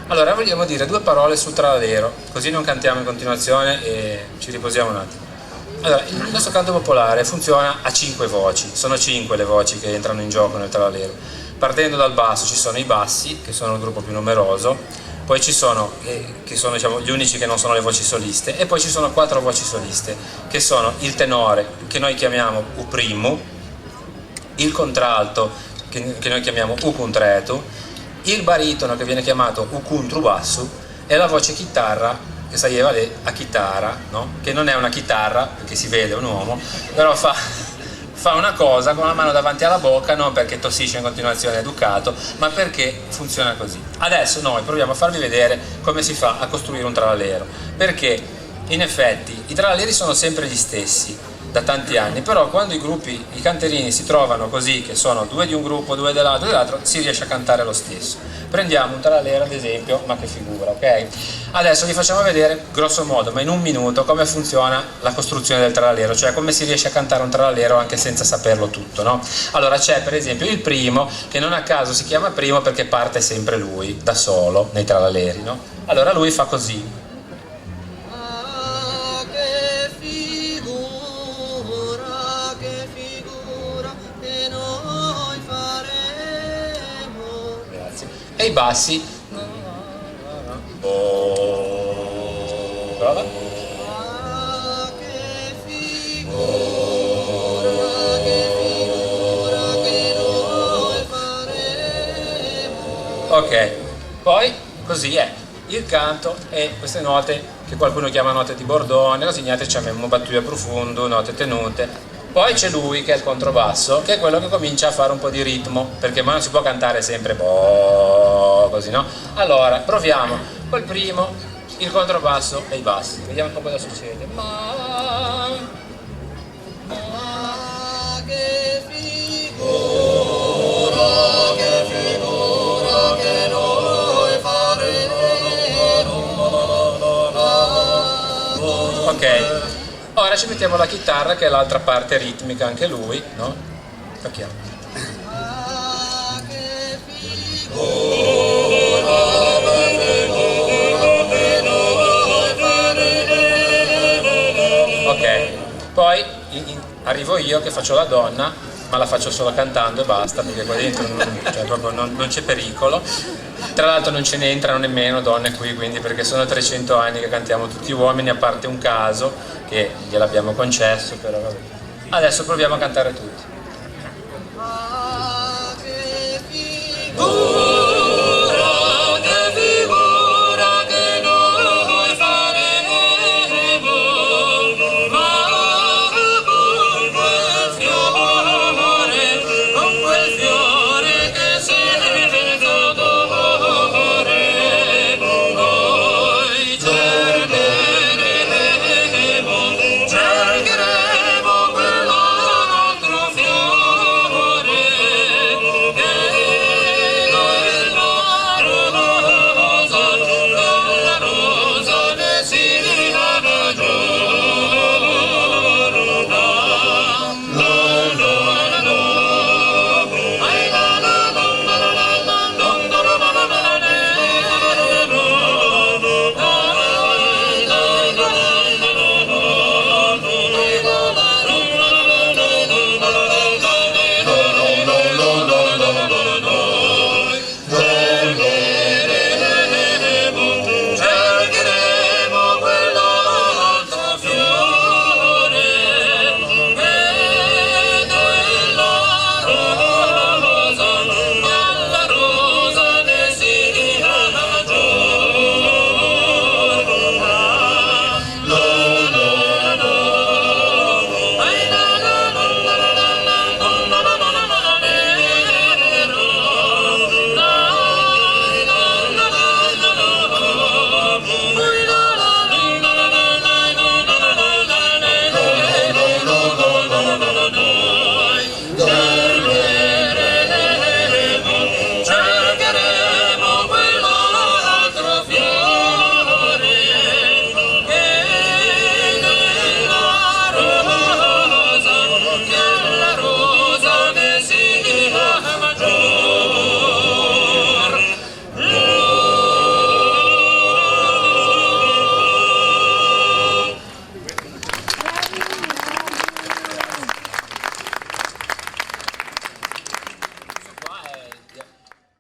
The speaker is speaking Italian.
Allora vogliamo dire due parole sul Tralalero, così non cantiamo in continuazione e ci riposiamo un attimo. Allora, il nostro canto popolare funziona a 5 voci, sono 5 le voci che entrano in gioco nel Tralalero. Partendo dal basso ci sono i bassi, che sono il gruppo più numeroso, poi ci sono, che sono diciamo, gli unici che non sono le voci soliste, e poi ci sono 4 voci soliste, che sono il tenore, che noi chiamiamo U', il contralto, che noi chiamiamo U', il baritono, che viene chiamato U', e la voce chitarra, che salieva lì a chitarra, no? Che non è una chitarra, perché si vede un uomo, però fa una cosa con la mano davanti alla bocca, non perché tossisce in continuazione educato, ma perché funziona così. Adesso noi proviamo a farvi vedere come si fa a costruire un tralalero, perché in effetti i tralalleri sono sempre gli stessi da tanti anni, però quando i canterini si trovano così, che sono due di un gruppo, due dell'altro, si riesce a cantare lo stesso. Prendiamo un tralalero ad esempio, ma che figura, ok? Adesso vi facciamo vedere grosso modo, ma in un minuto, come funziona la costruzione del tralalero, cioè come si riesce a cantare un tralalero anche senza saperlo tutto, no? Allora c'è per esempio il primo, che non a caso si chiama primo perché parte sempre lui, da solo, nei tralaleri, no? Allora lui fa così. E i bassi. Prova. Ok, poi così è il canto e queste note che qualcuno chiama note di bordone, così niente, ci abbiamo battute profondo, note tenute. Poi c'è lui che è il controbasso, che è quello che comincia a fare un po' di ritmo, perché non si può cantare sempre così, no? Allora, proviamo col primo, il controbasso e i bassi. Vediamo un po' cosa succede. Che figura che noi faremo. Ok. Ora ci mettiamo la chitarra, che è l'altra parte ritmica, anche lui, no? Tocchiamo. Ok, poi arrivo io che faccio la donna, ma la faccio solo cantando e basta, perché qua dentro non c'è pericolo. Tra l'altro non ce ne entrano nemmeno donne qui, quindi, perché sono 300 anni che cantiamo tutti uomini, a parte un caso che gliel'abbiamo concesso, però vabbè. Adesso proviamo a cantare tutti.